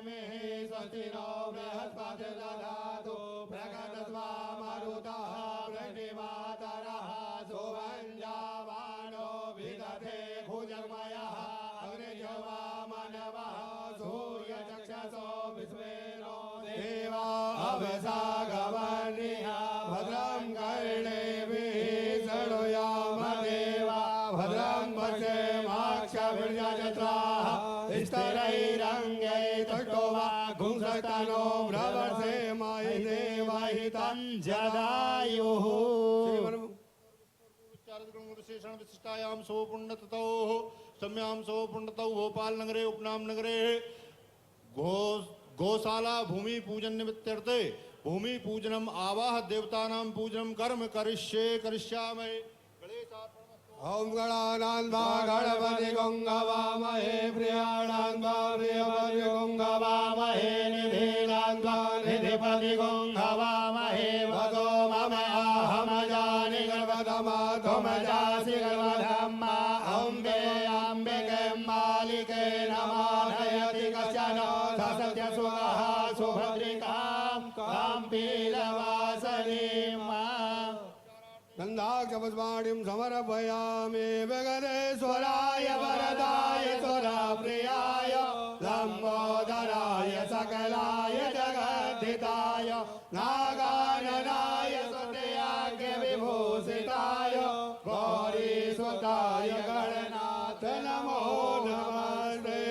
स्वस्ति नो बृहस्पतिर्दधातु प्रगतस्वा मरुतः वृष्टिमातरः सुवञ्जावानो विदधे भुजगमयः अग्निजवा मानवः सूर्यचक्षसो विश्वेनो देवा अवसागवर्णिः भद्रं कर्णेभिः शृणुयाम देवा भद्रं पश्येमाक्षभिर्यजत्राः स्तरैरङ्गैः तुष्टो वा गुंसस्तनो भ्रवर्षे मयि देवहितं जदायुः विशेषण विशिष्टायां सो पुण्यततो सम्यां सो पुण्यतौ भोपाल नगरे उपनाम नगरे गौशाला भूमि पूजन निमित्तर्थे भूमि पूजनम आवाह देवतानां पूजनम कर्म करिष्यामि। ओम गणानान्वा गणपति गंगवामहे प्रियाणान्वा प्रियपति गंगवामहे निधिनान्वा निधिपति गंगवामहे भगो मम अहमजानि गर्भधमा त्वमजासि गर्भधम्मा अम्बे अम्बिके मालिके नमानयति कश्चन सत्यसुरः सुभद्रिकां काम्पीलवासनीम् गन्धाक्षपुष्पाणिं समर्पयामि विघ्नेश्वराय वरदाय सुरप्रियाय लम्बोदराय सकलाय जगद्धिताय नागाननाय स्तुत्याज्ञविभूषिताय गौरीसुताय गणनाथ नमो नमस्ते।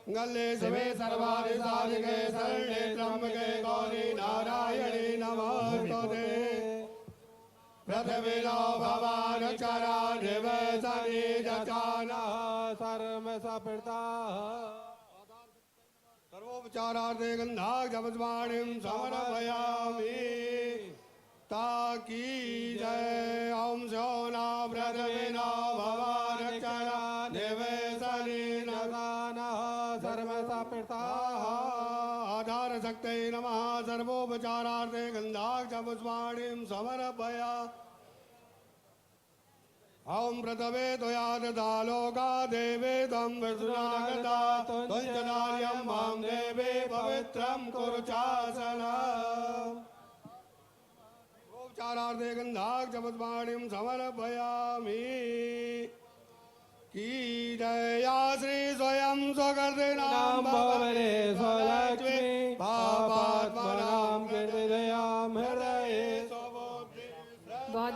गल्ले शिवे सर्वाधिसाधिके शरण्ये त्र्यम्बके गौरी नारायणी नमोस्तुते। प्रथमिलो भवान चरा निवेशनी जचाना सर्व सपृताः सर्वोपचारार्थे गन्धाक्षपुष्पाणिं समर्पयामि ताकी जय ओम सोना प्रथमिलो भवान चरा निवेशनी जचाना सर्व सपृताः आधार शक्ते नमः सर्वोपचारार्थे गन्धाक्षपुष्पाणिं समर्पयामि। ओम प्रथमे त्वया दत्ता लोका देवे त्वं विष्णुनागता त्वञ्जनार्यं मां देवे पवित्रं कुरु शासनम्। उपचारार्थे गन्धाक्षपुष्पाणिं समर्पयामि की जया श्री स्वयं स्वकर्तृणां भवने स्वलक्ष्मी पापात्मनां कीर्तयां हृदये बहुत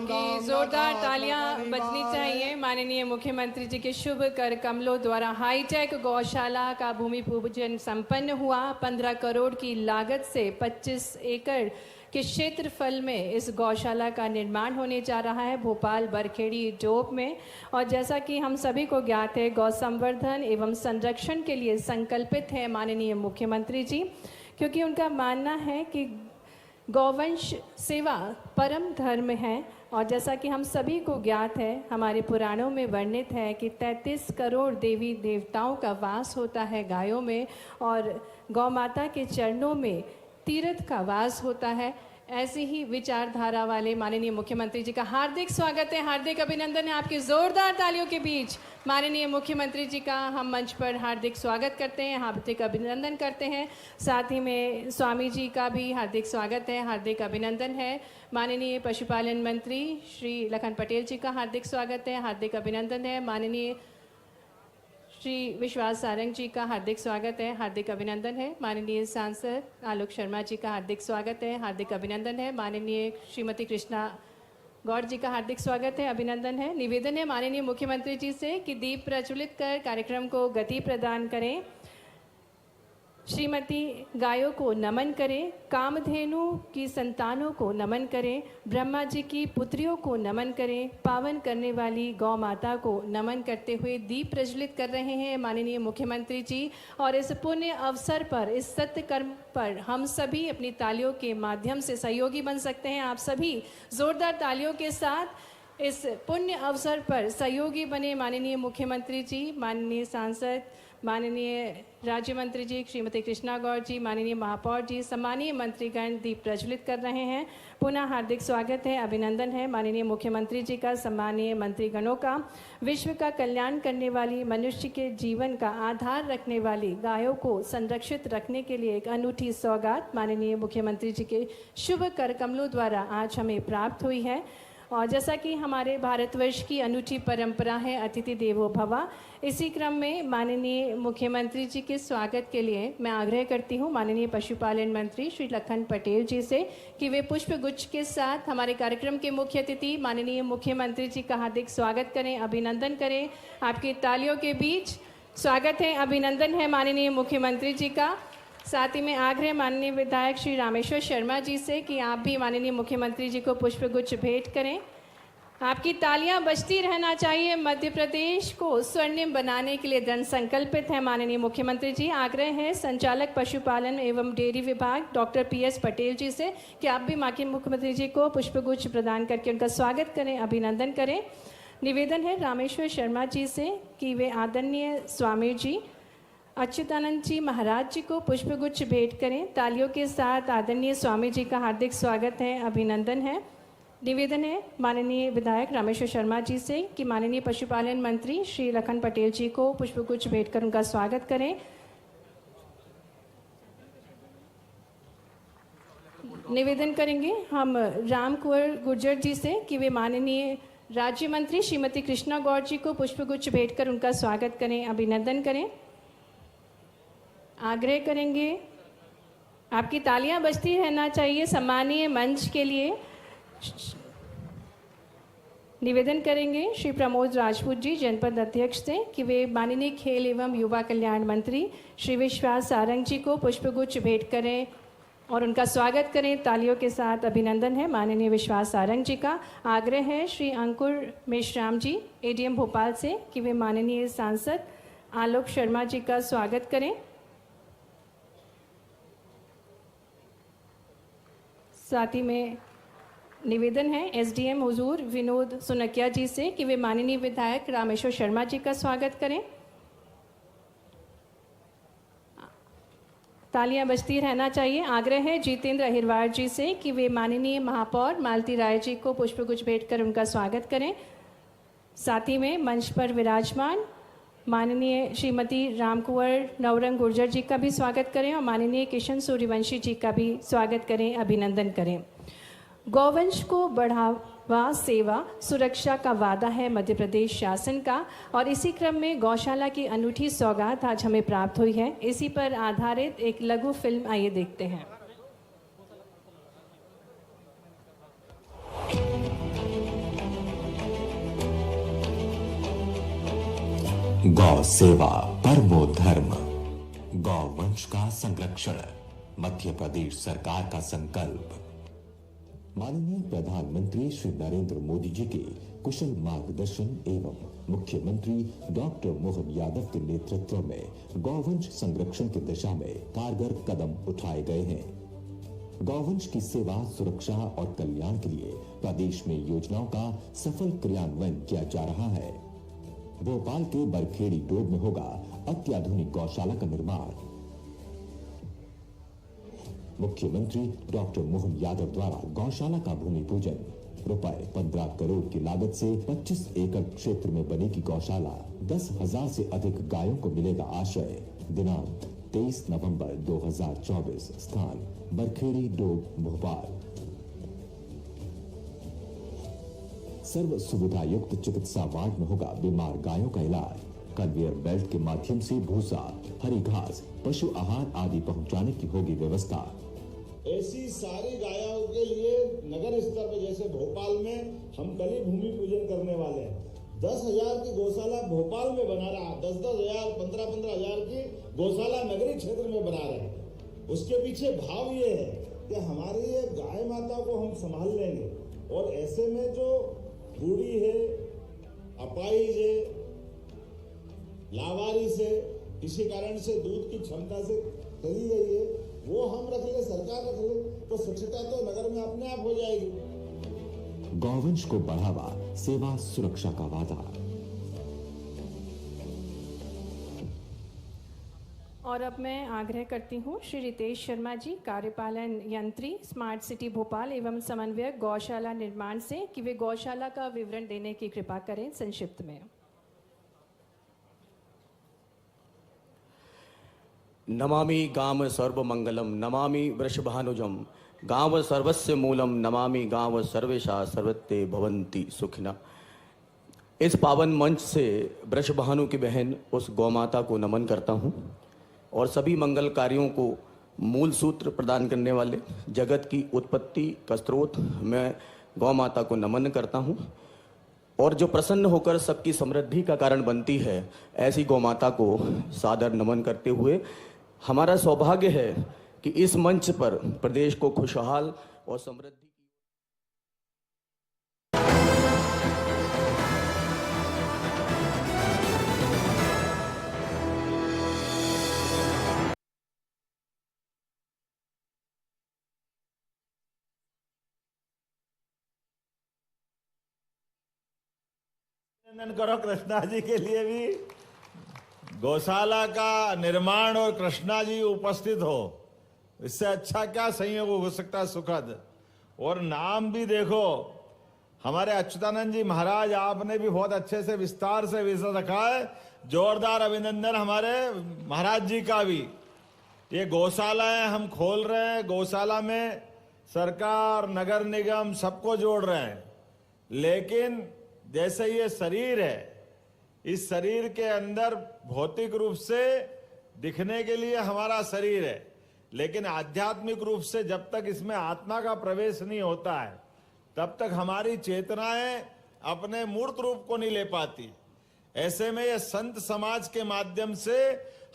बहुत जोरदार तालियां बजनी चाहिए माननीय मुख्यमंत्री जी के शुभ कर कमलों द्वारा हाईटेक गौशाला का भूमि पूजन संपन्न हुआ। 15 करोड़ की लागत से 25 एकड़ के क्षेत्रफल में इस गौशाला का निर्माण होने जा रहा है भोपाल बरखेड़ी डोब में। और जैसा कि हम सभी को ज्ञात है गौ संवर्धन एवं संरक्षण के लिए संकल्पित है माननीय मुख्यमंत्री जी, क्योंकि उनका मानना है कि गौवंश सेवा परम धर्म है। और जैसा कि हम सभी को ज्ञात है हमारे पुराणों में वर्णित है कि 33 करोड़ देवी देवताओं का वास होता है गायों में और गौ माता के चरणों में तीर्थ का वास होता है। ऐसी ही विचारधारा वाले माननीय मुख्यमंत्री जी का हार्दिक स्वागत है, हार्दिक अभिनंदन है। आपकी जोरदार तालियों के बीच माननीय मुख्यमंत्री जी का हम मंच पर हार्दिक स्वागत करते हैं, हार्दिक अभिनंदन करते हैं। साथ ही में स्वामी जी का भी हार्दिक स्वागत है, हार्दिक अभिनंदन है। माननीय पशुपालन मंत्री श्री लखन पटेल जी का हार्दिक स्वागत है, हार्दिक अभिनंदन है। माननीय श्री विश्वास सारंग जी का हार्दिक स्वागत है, हार्दिक अभिनंदन है। माननीय सांसद आलोक शर्मा जी का हार्दिक स्वागत है, हार्दिक अभिनंदन है। माननीय श्रीमती कृष्णा गौड़ जी का हार्दिक स्वागत है, अभिनंदन है। निवेदन है माननीय मुख्यमंत्री जी से कि दीप प्रज्वलित कर कार्यक्रम को गति प्रदान करें। श्रीमती गायों को नमन करें, कामधेनु की संतानों को नमन करें, ब्रह्मा जी की पुत्रियों को नमन करें, पावन करने वाली गौ माता को नमन करते हुए दीप प्रज्वलित कर रहे हैं माननीय मुख्यमंत्री जी। और इस पुण्य अवसर पर, इस सत्य कर्म पर हम सभी अपनी तालियों के माध्यम से सहयोगी बन सकते हैं। आप सभी जोरदार तालियों के साथ इस पुण्य अवसर पर सहयोगी बने माननीय मुख्यमंत्री जी, माननीय सांसद, माननीय राज्य मंत्री जी श्रीमती कृष्णा गौर जी, माननीय महापौर जी, सम्मानीय मंत्रीगण दीप प्रज्वलित कर रहे हैं। पुनः हार्दिक स्वागत है, अभिनंदन है माननीय मुख्यमंत्री जी का, सम्मानीय मंत्रीगणों का। विश्व का कल्याण करने वाली, मनुष्य के जीवन का आधार रखने वाली गायों को संरक्षित रखने के लिए एक अनूठी सौगात माननीय मुख्यमंत्री जी के शुभ कर कमलों द्वारा आज हमें प्राप्त हुई है। और जैसा कि हमारे भारतवर्ष की अनूठी परंपरा है अतिथि देवो भव, इसी क्रम में माननीय मुख्यमंत्री जी के स्वागत के लिए मैं आग्रह करती हूं माननीय पशुपालन मंत्री श्री लखन पटेल जी से कि वे पुष्प गुच्छ के साथ हमारे कार्यक्रम के मुख्य अतिथि माननीय मुख्यमंत्री जी का हार्दिक स्वागत करें, अभिनंदन करें। आपकी तालियों के बीच स्वागत है, अभिनंदन है माननीय मुख्यमंत्री जी का। साथ ही में आग्रह माननीय विधायक श्री रामेश्वर शर्मा जी से कि आप भी माननीय मुख्यमंत्री जी को पुष्पगुच्छ भेंट करें। आपकी तालियां बजती रहना चाहिए। मध्य प्रदेश को स्वर्णिम बनाने के लिए दृढ़ संकल्पित है माननीय मुख्यमंत्री जी। आग्रह है संचालक पशुपालन एवं डेयरी विभाग डॉक्टर PS पटेल जी से कि आप भी माननीय मुख्यमंत्री जी को पुष्पगुच्छ प्रदान करके उनका स्वागत करें, अभिनंदन करें। निवेदन है रामेश्वर शर्मा जी से कि वे आदरणीय स्वामी जी अच्युतानंद जी महाराज जी को पुष्पगुच्छ भेंट करें। तालियों के साथ आदरणीय स्वामी जी का हार्दिक स्वागत है, अभिनंदन है। निवेदन है माननीय विधायक रामेश्वर शर्मा जी से कि माननीय पशुपालन मंत्री श्री लखन पटेल जी को पुष्पगुच्छ भेंट कर उनका स्वागत करें। निवेदन करेंगे हम राम कुंवर गुर्जर जी से कि वे माननीय राज्य मंत्री श्रीमती कृष्णा गौर जी को पुष्पगुच्छ भेंट कर उनका स्वागत करें, अभिनंदन करें। आग्रह करेंगे, आपकी तालियां बजती रहना चाहिए सम्मानीय मंच के लिए। निवेदन करेंगे श्री प्रमोद राजपूत जी जनपद अध्यक्ष से कि वे माननीय खेल एवं युवा कल्याण मंत्री श्री विश्वास सारंग जी को पुष्पगुच्छ भेंट करें और उनका स्वागत करें। तालियों के साथ अभिनंदन है माननीय विश्वास सारंग जी का। आग्रह है श्री अंकुर मेश्राम जी ADM भोपाल से कि वे माननीय सांसद आलोक शर्मा जी का स्वागत करें। साथ ही में निवेदन है SDM हुजूर विनोद सुनकिया जी से कि वे माननीय विधायक रामेश्वर शर्मा जी का स्वागत करें। तालियां बजती रहना चाहिए। आग्रह है जितेंद्र अहिरवार जी से कि वे माननीय महापौर मालती राय जी को पुष्पगुच्छ भेंट कर उनका स्वागत करें। साथ ही में मंच पर विराजमान माननीय श्रीमती राम कुंवर नवरंग गुर्जर जी का भी स्वागत करें और माननीय किशन सूर्यवंशी जी का भी स्वागत करें, अभिनंदन करें। गौवंश को बढ़ावा, सेवा, सुरक्षा का वादा है मध्य प्रदेश शासन का और इसी क्रम में गौशाला की अनूठी सौगात आज हमें प्राप्त हुई है। इसी पर आधारित एक लघु फिल्म आइए देखते हैं। गौ सेवा परमो धर्म, गौ वंश का संरक्षण मध्य प्रदेश सरकार का संकल्प। माननीय प्रधानमंत्री श्री नरेंद्र मोदी जी के कुशल मार्गदर्शन एवं मुख्यमंत्री डॉक्टर मोहन यादव के नेतृत्व में गौवंश संरक्षण की दिशा में कारगर कदम उठाए गए हैं। गौवंश की सेवा, सुरक्षा और कल्याण के लिए प्रदेश में योजनाओं का सफल क्रियान्वयन किया जा रहा है। भोपाल के बरखेड़ी डोब में होगा अत्याधुनिक गौशाला का निर्माण। मुख्यमंत्री डॉक्टर मोहन यादव द्वारा गौशाला का भूमि पूजन। रुपए 15 करोड़ की लागत से 25 एकड़ क्षेत्र में बनेगी गौशाला। 10,000 से अधिक गायों को मिलेगा आश्रय। दिनांक 23 नवंबर 2024। स्थान बरखेड़ी डोब भोपाल। सर्व सुविधा युक्त चिकित्सा वार्ड में होगा बीमार गायों का इलाज। कन्वेयर बेल्ट के माध्यम से भूसा, हरी घास, पशु आहार आदि पहुंचाने की होगी व्यवस्था। ऐसी सारी गायों के लिए नगर स्तर पर जैसे भोपाल में हम कल ही भूमि पूजन करने वाले हैं। 10,000 की गौशाला भोपाल में बना रहा, 10,000, 15,000 की गौशाला नगरीय क्षेत्र में बना रहे हैं। उसके पीछे भाव ये है कि हमारी ये गाय माता को हम संभाल लेंगे और ऐसे में जो बूढ़ी है, अपाहिज है, लावारिस है, किसी कारण से दूध की क्षमता से चली गई है, वो हम रख ले, सरकार रख ले, तो स्वच्छता तो नगर में अपने आप हो जाएगी। गौवंश को बढ़ावा, सेवा, सुरक्षा का वादा। और अब मैं आग्रह करती हूँ श्री रितेश शर्मा जी, कार्यपालन यंत्री, स्मार्ट सिटी भोपाल एवं समन्वयक गौशाला निर्माण से, कि वे गौशाला का विवरण देने की कृपा करें संक्षिप्त में। नमामि गांव सर्वमंगलम नमामि वृषभानुजम गांव सर्वस्य मूलम नमामि गांव सर्वेशा सर्वते भवन्ति सुखिना। इस पावन मंच से वृषभानु की बहन उस गौमाता को नमन करता हूं और सभी मंगल कार्यों को मूल सूत्र प्रदान करने वाले, जगत की उत्पत्ति का स्रोत मैं गौमाता को नमन करता हूं और जो प्रसन्न होकर सबकी समृद्धि का कारण बनती है, ऐसी गौमाता को सादर नमन करते हुए हमारा सौभाग्य है कि इस मंच पर प्रदेश को खुशहाल और समृद्धि अभिनंदन करो कृष्णा जी के लिए भी। गौशाला का निर्माण और कृष्णा जी उपस्थित हो, इससे अच्छा क्या संयोग हो सकता है, सुखद। और नाम भी देखो, हमारे अच्युतानंद जी महाराज, आपने भी बहुत अच्छे से विस्तार से विषय रखा है। जोरदार अभिनंदन हमारे महाराज जी का भी। ये गौशालाएं हम खोल रहे हैं, गौशाला में सरकार, नगर निगम सबको जोड़ रहे हैं, लेकिन जैसे ये शरीर है, इस शरीर के अंदर भौतिक रूप से दिखने के लिए हमारा शरीर है, लेकिन आध्यात्मिक रूप से जब तक इसमें आत्मा का प्रवेश नहीं होता है, तब तक हमारी चेतनाएं अपने मूर्त रूप को नहीं ले पाती। ऐसे में ये संत समाज के माध्यम से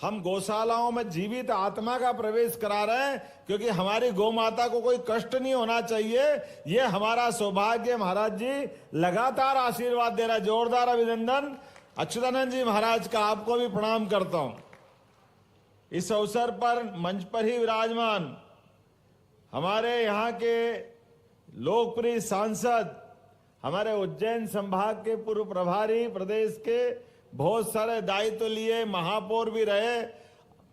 हम गौशालाओं में जीवित आत्मा का प्रवेश करा रहे हैं, क्योंकि हमारी गौ माता को कोई कष्ट नहीं होना चाहिए। ये हमारा सौभाग्य। महाराज जी लगातार आशीर्वाद दे रहा है। जोरदार अभिनंदन अच्युतानंद जी महाराज का, आपको भी प्रणाम करता हूं। इस अवसर पर मंच पर ही विराजमान हमारे यहाँ के लोकप्रिय सांसद, हमारे उज्जैन संभाग के पूर्व प्रभारी, प्रदेश के बहुत सारे दायित्व लिए, महापौर भी रहे,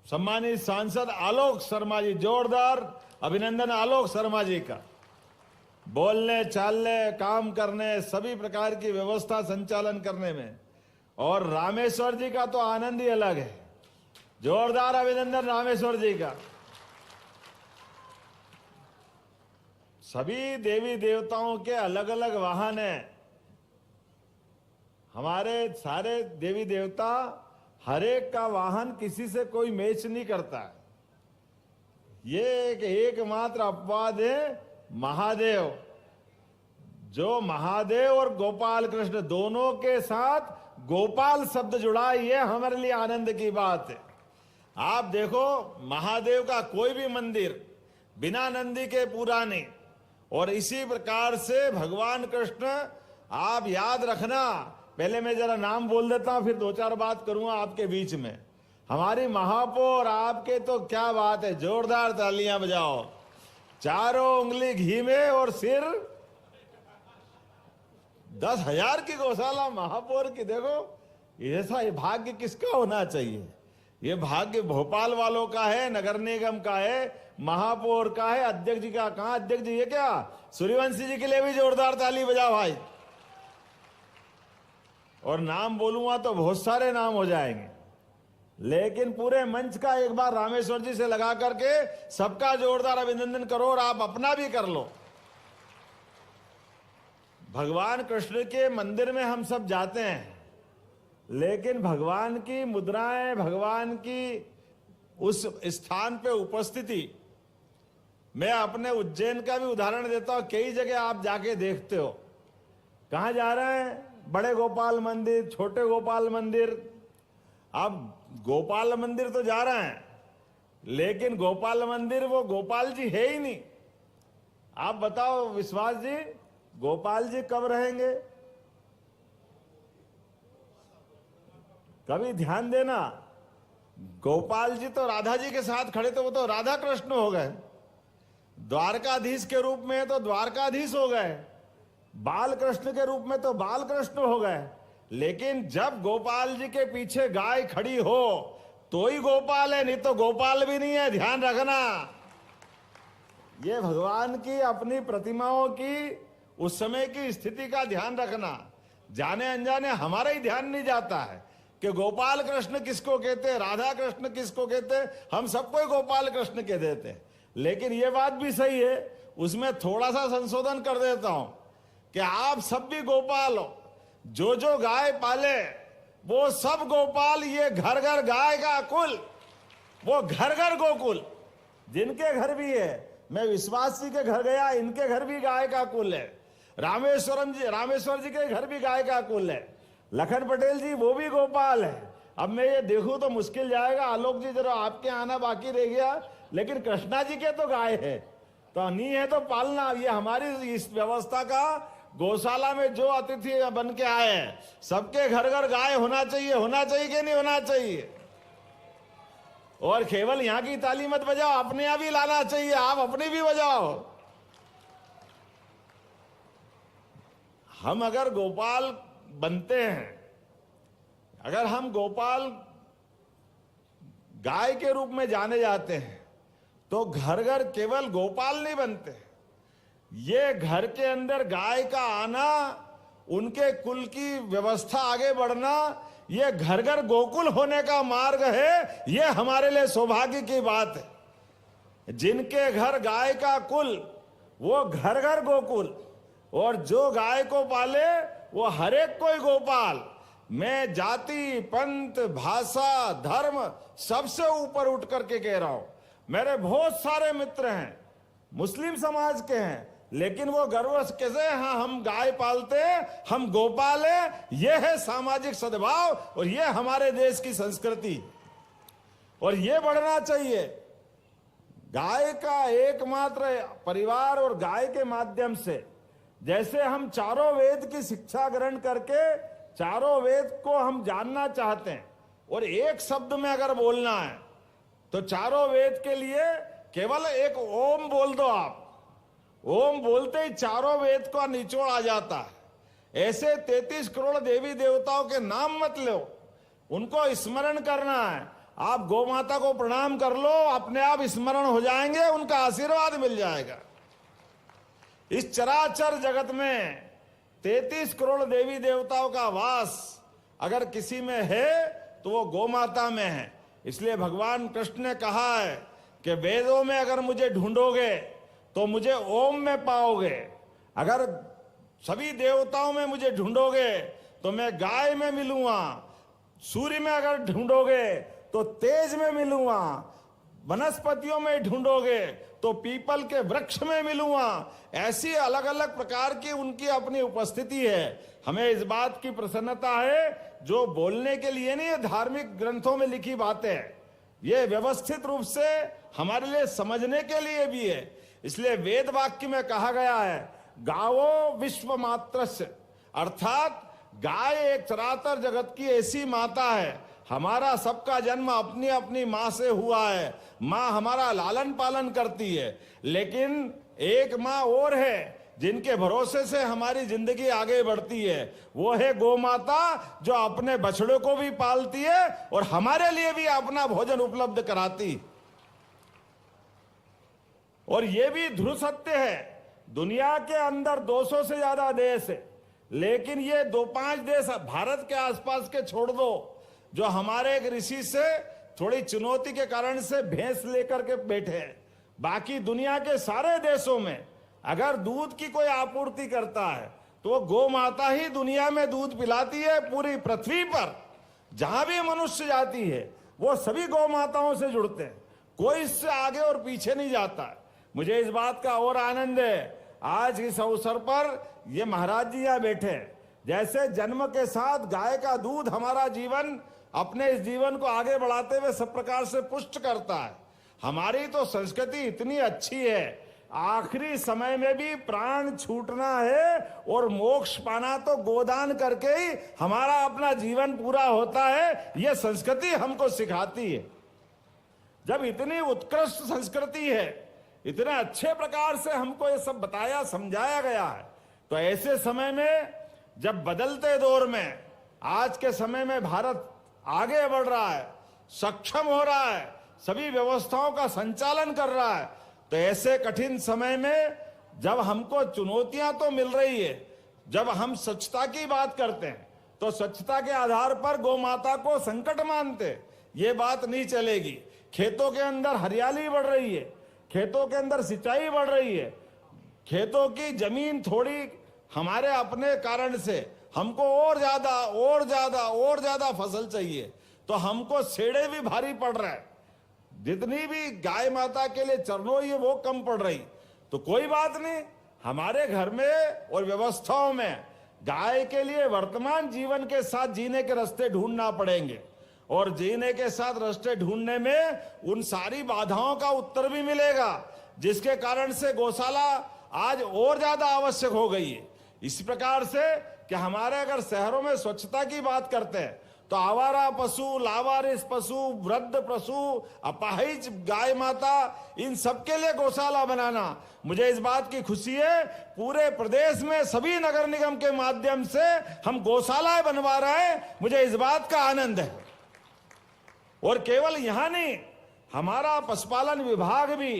सम्मानित सांसद आलोक शर्मा जी। जोरदार अभिनंदन आलोक शर्मा जी का। बोलने, चालने, काम करने, सभी प्रकार की व्यवस्था संचालन करने में। और रामेश्वर जी का तो आनंद ही अलग है। जोरदार अभिनंदन रामेश्वर जी का। सभी देवी देवताओं के अलग अलग वाहन हैं। हमारे सारे देवी देवता, हर एक का वाहन किसी से कोई मैच नहीं करता है। ये एकमात्र अपवाद है महादेव, जो महादेव और गोपाल कृष्ण दोनों के साथ गोपाल शब्द जुड़ा, ये हमारे लिए आनंद की बात है। आप देखो, महादेव का कोई भी मंदिर बिना नंदी के पूरा नहीं। और इसी प्रकार से भगवान कृष्ण, आप याद रखना, पहले मैं जरा नाम बोल देता हूं, फिर दो चार बात करूंगा आपके बीच में। हमारी महापौर, आपके तो क्या बात है, जोरदार तालियां बजाओ। चारों उंगली घी में और सिर 10,000 की गौशाला महापौर की। देखो, ऐसा ये भाग्य किसका होना चाहिए? ये भाग्य भोपाल वालों का है, नगर निगम का है, महापौर का है, अध्यक्ष जी का। कहां अध्यक्ष जी? ये क्या, सूर्यवंशी जी के लिए भी जोरदार ताली बजाओ भाई। और नाम बोलूंगा तो बहुत सारे नाम हो जाएंगे, लेकिन पूरे मंच का एक बार रामेश्वर जी से लगा करके सबका जोरदार अभिनंदन करो और आप अपना भी कर लो। भगवान कृष्ण के मंदिर में हम सब जाते हैं, लेकिन भगवान की मुद्राएं, भगवान की उस स्थान पे उपस्थिति, मैं अपने उज्जैन का भी उदाहरण देता हूं। कई जगह आप जाके देखते हो, कहां जा रहे हैं, बड़े गोपाल मंदिर, छोटे गोपाल मंदिर। अब गोपाल मंदिर तो जा रहे हैं, लेकिन गोपाल मंदिर वो गोपाल जी है ही नहीं। आप बताओ विश्वास जी, गोपाल जी कब रहेंगे? कभी ध्यान देना, गोपाल जी तो राधा जी के साथ खड़े थे, वो तो राधा कृष्ण हो गए। द्वारकाधीश के रूप में तो द्वारकाधीश हो गए, बाल कृष्ण के रूप में तो बाल कृष्ण हो गए। लेकिन जब गोपाल जी के पीछे गाय खड़ी हो, तो ही गोपाल है, नहीं तो गोपाल भी नहीं है, ध्यान रखना। ये भगवान की अपनी प्रतिमाओं की उस समय की स्थिति का ध्यान रखना। जाने अनजाने हमारा ही ध्यान नहीं जाता है कि गोपाल कृष्ण किसको कहते, राधा कृष्ण किसको कहते, हम सबको ही गोपाल कृष्ण कह देते हैं। लेकिन ये बात भी सही है, उसमें थोड़ा सा संशोधन कर देता हूं कि आप सब भी गोपाल हो। जो जो गाय पाले वो सब गोपाल, ये घर घर गाय का कुल, वो घर घर गोकुल। जिनके घर भी है, मैं विश्वास जी के घर गया, इनके घर भी गाय का कुल है। रामेश्वर जी के घर भी गाय का कुल है। लखन पटेल जी वो भी गोपाल है। अब मैं ये देखूं तो मुश्किल जाएगा, आलोक जी जरा आपके आना बाकी रह गया, लेकिन कृष्णा जी के तो गाय है, तो नहीं है तो पालना। ये हमारी इस व्यवस्था का, गौशाला में जो अतिथि बन के आए हैं सबके घर घर गाय होना चाहिए। होना चाहिए कि नहीं होना चाहिए? और केवल यहां की ताली मत बजाओ, अपने आप ही लाना चाहिए, आप अपनी भी बजाओ। हम अगर गोपाल बनते हैं, अगर हम गोपाल गाय के रूप में जाने जाते हैं, तो घर घर केवल गोपाल नहीं बनते, ये घर के अंदर गाय का आना, उनके कुल की व्यवस्था आगे बढ़ना, ये घर घर गोकुल होने का मार्ग है। ये हमारे लिए सौभाग्य की बात है। जिनके घर गाय का कुल, वो घर घर गोकुल, और जो गाय को पाले वो हर एक कोई गोपाल। मैं जाति, पंथ, भाषा, धर्म सबसे ऊपर उठ करके कह रहा हूं। मेरे बहुत सारे मित्र हैं मुस्लिम समाज के हैं, लेकिन वो गर्व कैसे, हाँ हम गाय पालते हैं, हम गोपाल हैं। ये है सामाजिक सद्भाव, और ये हमारे देश की संस्कृति, और ये बढ़ना चाहिए। गाय का एकमात्र परिवार, और गाय के माध्यम से जैसे हम चारों वेद की शिक्षा ग्रहण करके चारों वेद को हम जानना चाहते हैं, और एक शब्द में अगर बोलना है तो चारों वेद के लिए केवल एक ओम बोल दो आप। ओम बोलते ही चारों वेद का निचोड़ आ जाता है। ऐसे 33 करोड़ देवी देवताओं के नाम मत लो, उनको स्मरण करना है। आप गौ माता को प्रणाम कर लो, अपने आप स्मरण हो जाएंगे, उनका आशीर्वाद मिल जाएगा। इस चराचर जगत में 33 करोड़ देवी देवताओं का वास अगर किसी में है तो वो गौ माता में है। इसलिए भगवान कृष्ण ने कहा है कि वेदों में अगर मुझे ढूंढोगे तो मुझे ओम में पाओगे, अगर सभी देवताओं में मुझे ढूंढोगे तो मैं गाय में मिलूंगा, सूर्य में अगर ढूंढोगे तो तेज में मिलूंगा, वनस्पतियों में ढूंढोगे तो पीपल के वृक्ष में मिलूंगा। ऐसी अलग अलग प्रकार की उनकी अपनी उपस्थिति है। हमें इस बात की प्रसन्नता है, जो बोलने के लिए नहीं, धार्मिक ग्रंथों में लिखी बातें, ये व्यवस्थित रूप से हमारे लिए समझने के लिए भी है। इसलिए वेद वाक्य में कहा गया है, गावो विश्व मात्रस्य, अर्थात गाय एक चराचर जगत की ऐसी माता है। हमारा सबका जन्म अपनी अपनी माँ से हुआ है, माँ हमारा लालन पालन करती है, लेकिन एक माँ और है जिनके भरोसे से हमारी जिंदगी आगे बढ़ती है, वो है गौ माता, जो अपने बछड़ों को भी पालती है और हमारे लिए भी अपना भोजन उपलब्ध कराती। और ये भी ध्रुव सत्य है, दुनिया के अंदर 200 से ज्यादा देश है, लेकिन ये 2-5 देश भारत के आसपास के छोड़ दो, जो हमारे एक ऋषि से थोड़ी चुनौती के कारण से भैंस लेकर के बैठे हैं। बाकी दुनिया के सारे देशों में अगर दूध की कोई आपूर्ति करता है तो वो गौ माता ही दुनिया में दूध पिलाती है। पूरी पृथ्वी पर जहां भी मनुष्य जाती है वो सभी गौ माताओं से जुड़ते हैं, कोई इससे आगे और पीछे नहीं जाता है। मुझे इस बात का और आनंद है, आज इस अवसर पर ये महाराज जी यहाँ बैठे हैं। जैसे जन्म के साथ गाय का दूध हमारा जीवन, अपने इस जीवन को आगे बढ़ाते हुए सब प्रकार से पुष्ट करता है। हमारी तो संस्कृति इतनी अच्छी है, आखिरी समय में भी प्राण छूटना है और मोक्ष पाना तो गोदान करके ही हमारा अपना जीवन पूरा होता है, यह संस्कृति हमको सिखाती है। जब इतनी उत्कृष्ट संस्कृति है, इतने अच्छे प्रकार से हमको ये सब बताया समझाया गया है, तो ऐसे समय में जब बदलते दौर में आज के समय में भारत आगे बढ़ रहा है, सक्षम हो रहा है, सभी व्यवस्थाओं का संचालन कर रहा है। तो ऐसे कठिन समय में जब हमको चुनौतियां तो मिल रही है, जब हम स्वच्छता की बात करते हैं तो स्वच्छता के आधार पर गौ माता को संकट मानते, ये बात नहीं चलेगी। खेतों के अंदर हरियाली बढ़ रही है, खेतों के अंदर सिंचाई बढ़ रही है, खेतों की जमीन थोड़ी हमारे अपने कारण से हमको और ज्यादा फसल चाहिए, तो हमको सेड़े भी भारी पड़ रहा है। जितनी भी गाय माता के लिए चरनोई है वो कम पड़ रही। तो कोई बात नहीं, हमारे घर में और व्यवस्थाओं में गाय के लिए वर्तमान जीवन के साथ जीने के रास्ते ढूंढना पड़ेंगे, और जीने के साथ रास्ते ढूंढने में उन सारी बाधाओं का उत्तर भी मिलेगा, जिसके कारण से गौशाला आज और ज्यादा आवश्यक हो गई है। इस प्रकार से कि हमारे अगर शहरों में स्वच्छता की बात करते हैं तो आवारा पशु, लावारिस पशु, वृद्ध पशु, अपाहिज गाय माता, इन सबके लिए गौशाला बनाना, मुझे इस बात की खुशी है पूरे प्रदेश में सभी नगर निगम के माध्यम से हम गौशालाएं बनवा रहे हैं, मुझे इस बात का आनंद है। और केवल यहां नहीं, हमारा पशुपालन विभाग भी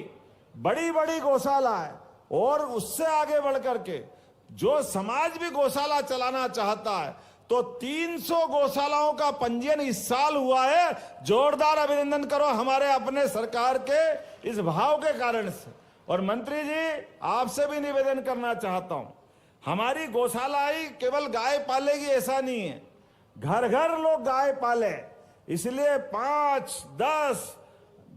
बड़ी बड़ी गौशाला है, और उससे आगे बढ़कर के जो समाज भी गौशाला चलाना चाहता है तो 300 गौशालाओं का पंजीयन इस साल हुआ है। जोरदार अभिनंदन करो हमारे अपने सरकार के इस भाव के कारण से। और मंत्री जी, आपसे भी निवेदन करना चाहता हूं, हमारी गौशाला ही केवल गाय पालेगी ऐसा नहीं है, घर घर लोग गाय पाले, इसलिए 5-10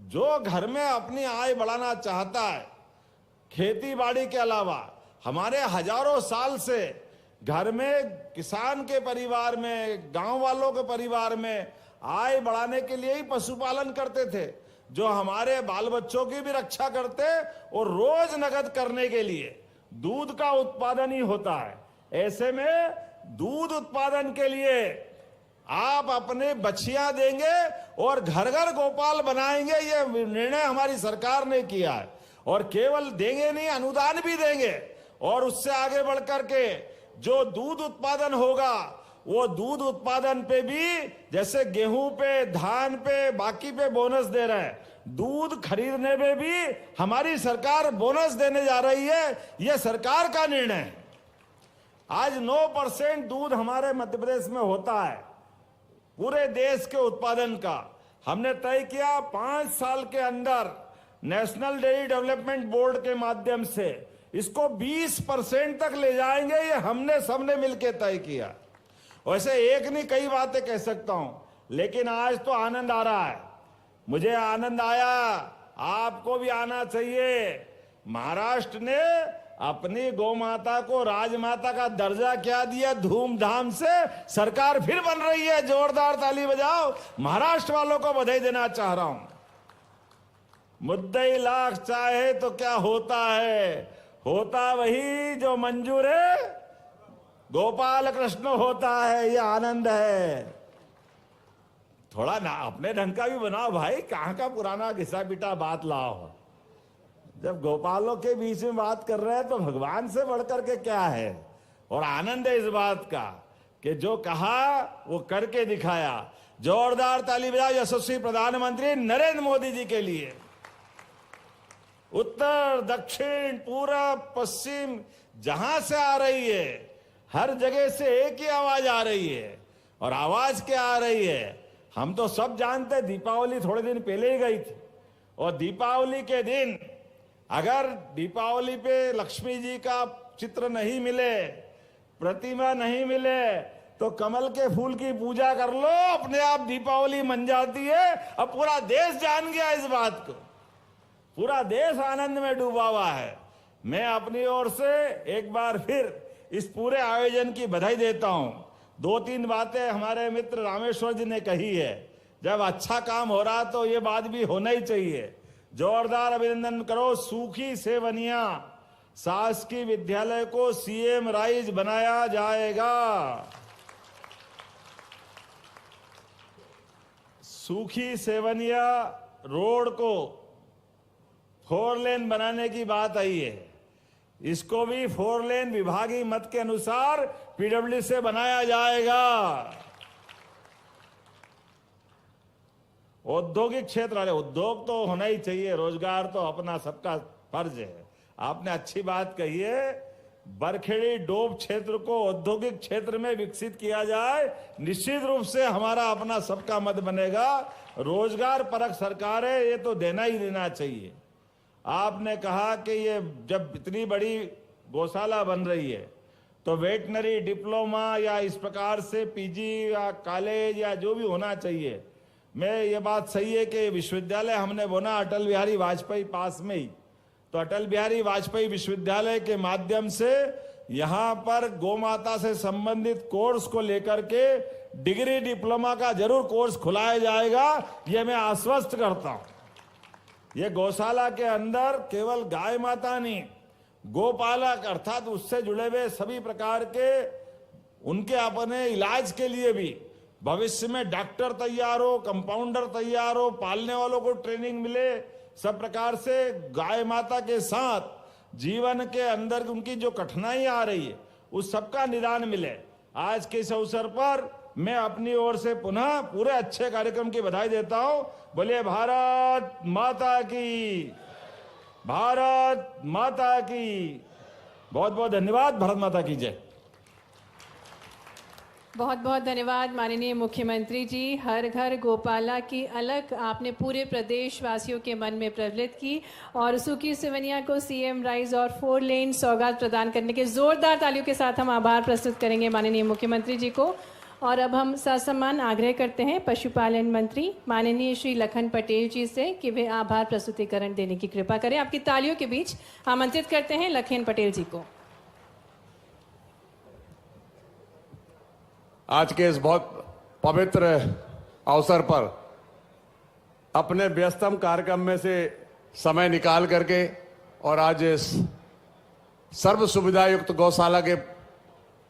जो घर में अपनी आय बढ़ाना चाहता है, खेती बाड़ी के अलावा हमारे हजारों साल से घर में किसान के परिवार में, गांव वालों के परिवार में आय बढ़ाने के लिए ही पशुपालन करते थे, जो हमारे बाल बच्चों की भी रक्षा करते, और रोज नगद करने के लिए दूध का उत्पादन ही होता है। ऐसे में दूध उत्पादन के लिए आप अपने बछियां देंगे और घर घर गोपाल बनाएंगे, ये निर्णय हमारी सरकार ने किया है। और केवल देंगे नहीं, अनुदान भी देंगे, और उससे आगे बढ़कर के जो दूध उत्पादन होगा वो दूध उत्पादन पे भी, जैसे गेहूं पे, धान पे, बाकी पे बोनस दे रहे हैं, दूध खरीदने में भी हमारी सरकार बोनस देने जा रही है। यह सरकार का निर्णय है। आज 9% दूध हमारे मध्य प्रदेश में होता है पूरे देश के उत्पादन का। हमने तय किया 5 साल के अंदर नेशनल डेयरी डेवलपमेंट बोर्ड के माध्यम से इसको 20% तक ले जाएंगे, ये हमने सबने मिलकर तय किया। वैसे एक नहीं कई बातें कह सकता हूं, लेकिन आज तो आनंद आ रहा है, मुझे आनंद आया, आपको भी आना चाहिए। महाराष्ट्र ने अपनी गौ माता को राजमाता का दर्जा क्या दिया, धूमधाम से सरकार फिर बन रही है, जोरदार ताली बजाओ। महाराष्ट्र वालों को बधाई देना चाह रहा हूं। मुद्दई लाख चाहे तो क्या होता है, होता वही जो मंजूर है गोपाल कृष्ण होता है, ये आनंद है। थोड़ा ना अपने ढंग का भी बनाओ भाई, कहां का पुराना घिसा पिटा बात लाओ। जब गोपालों के बीच में बात कर रहे हैं तो भगवान से बढ़कर के क्या है। और आनंद है इस बात का कि जो कहा वो करके दिखाया। जोरदार ताली बजाओ यशस्वी प्रधानमंत्री नरेंद्र मोदी जी के लिए। उत्तर, दक्षिण, पूरब, पश्चिम जहां से आ रही है, हर जगह से एक ही आवाज आ रही है। और आवाज क्या आ रही है, हम तो सब जानते। दीपावली थोड़े दिन पहले ही गई थी, और दीपावली के दिन अगर दीपावली पे लक्ष्मी जी का चित्र नहीं मिले, प्रतिमा नहीं मिले, तो कमल के फूल की पूजा कर लो, अपने आप दीपावली मन जाती है। अब पूरा देश जान गया इस बात को, पूरा देश आनंद में डूबा हुआ है। मैं अपनी ओर से एक बार फिर इस पूरे आयोजन की बधाई देता हूं। 2-3 बातें हमारे मित्र रामेश्वर जी ने कही है, जब अच्छा काम हो रहा तो ये बात भी होना ही चाहिए। जोरदार अभिनंदन करो। सूखी सेवनिया शासकीय विद्यालय को सीएम राइज बनाया जाएगा। सूखी सेवनिया रोड को 4 लेन बनाने की बात आई है, इसको भी 4 लेन विभागीय मत के अनुसार पीडब्ल्यू से बनाया जाएगा। औद्योगिक क्षेत्र, अरे उद्योग तो होना ही चाहिए, रोजगार तो अपना सबका फर्ज है। आपने अच्छी बात कही है, बरखेड़ी डोब क्षेत्र को औद्योगिक क्षेत्र में विकसित किया जाए, निश्चित रूप से हमारा अपना सबका मत बनेगा। रोजगार परक सरकार है, ये तो देना ही देना चाहिए। आपने कहा कि ये जब इतनी बड़ी गौशाला बन रही है तो वेटनरी डिप्लोमा या इस प्रकार से पीजी या कॉलेज या जो भी होना चाहिए। मैं ये बात सही है कि विश्वविद्यालय हमने बोना अटल बिहारी वाजपेयी पास में ही, तो अटल बिहारी वाजपेयी विश्वविद्यालय के माध्यम से यहाँ पर गौमाता से संबंधित कोर्स को लेकर के डिग्री डिप्लोमा का जरूर कोर्स खुलाया जाएगा, ये मैं आश्वस्त करता हूं। ये गौशाला के अंदर केवल गाय माता नहीं, गोपालक अर्थात उससे जुड़े हुए सभी प्रकार के उनके अपने इलाज के लिए भी भविष्य में डॉक्टर तैयार हो, कंपाउंडर तैयार हो, पालने वालों को ट्रेनिंग मिले, सब प्रकार से गाय माता के साथ जीवन के अंदर उनकी जो कठिनाई आ रही है उस सबका निदान मिले। आज के इस अवसर पर मैं अपनी ओर से पुनः पूरे अच्छे कार्यक्रम की बधाई देता हूं। बोलिए भारत माता की, भारत माता की। बहुत बहुत धन्यवाद। भारत माता की जय। बहुत बहुत धन्यवाद माननीय मुख्यमंत्री जी। हर घर गोपाला की अलग आपने पूरे प्रदेश वासियों के मन में प्रज्वलित की और सुखी सिवनिया को सीएम राइज और 4 लेन सौगात प्रदान करने के जोरदार तालियों के साथ हम आभार प्रस्तुत करेंगे माननीय मुख्यमंत्री जी को। और अब हम ससम्मान आग्रह करते हैं पशुपालन मंत्री माननीय श्री लखन पटेल जी से कि वे आभार प्रस्तुतिकरण देने की कृपा करें। आपकी तालियों के बीच आमंत्रित करते हैं लखन पटेल जी को। आज के इस बहुत पवित्र अवसर पर अपने व्यस्तम कार्यक्रम में से समय निकाल करके और आज इस सर्व सुविधा युक्त गौशाला के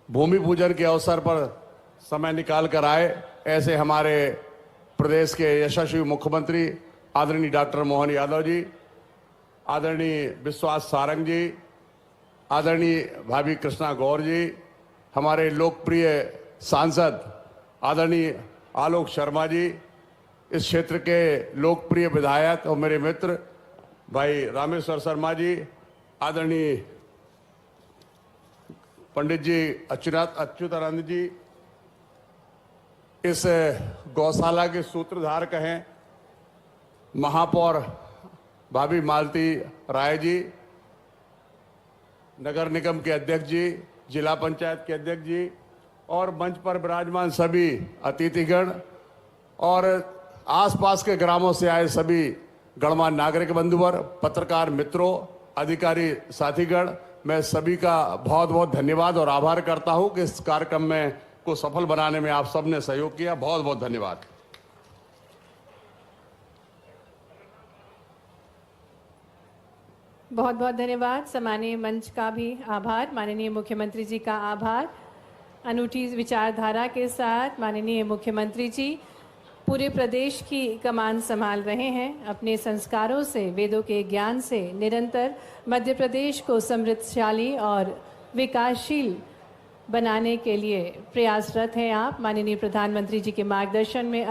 भूमि पूजन के अवसर पर समय निकाल कर आए, ऐसे हमारे प्रदेश के यशस्वी मुख्यमंत्री आदरणीय डॉक्टर मोहन यादव जी, आदरणीय विश्वास सारंग जी, आदरणीय भाभी कृष्णा गौर जी, हमारे लोकप्रिय सांसद आदरणीय आलोक शर्मा जी, इस क्षेत्र के लोकप्रिय विधायक और मेरे मित्र भाई रामेश्वर शर्मा जी, आदरणीय पंडित जी अच्युतानंद जी, इस गौशाला के सूत्रधार कहें महापौर भाभी मालती राय जी, नगर निगम के अध्यक्ष जी, जिला पंचायत के अध्यक्ष जी और मंच पर विराजमान सभी अतिथिगण और आसपास के ग्रामों से आए सभी गणमान्य नागरिक बंधुवर, पत्रकार मित्रों, अधिकारी साथीगण, मैं सभी का बहुत बहुत धन्यवाद और आभार करता हूं कि इस कार्यक्रम में को सफल बनाने में आप सबने सहयोग किया। बहुत बहुत धन्यवाद। बहुत बहुत धन्यवाद। सम्मानीय मंच का भी आभार, माननीय मुख्यमंत्री जी का आभार। अनूठी विचारधारा के साथ माननीय मुख्यमंत्री जी पूरे प्रदेश की कमान संभाल रहे हैं। अपने संस्कारों से, वेदों के ज्ञान से निरंतर मध्य प्रदेश को समृद्धशाली और विकासशील बनाने के लिए प्रयासरत हैं आप। माननीय प्रधानमंत्री जी के मार्गदर्शन में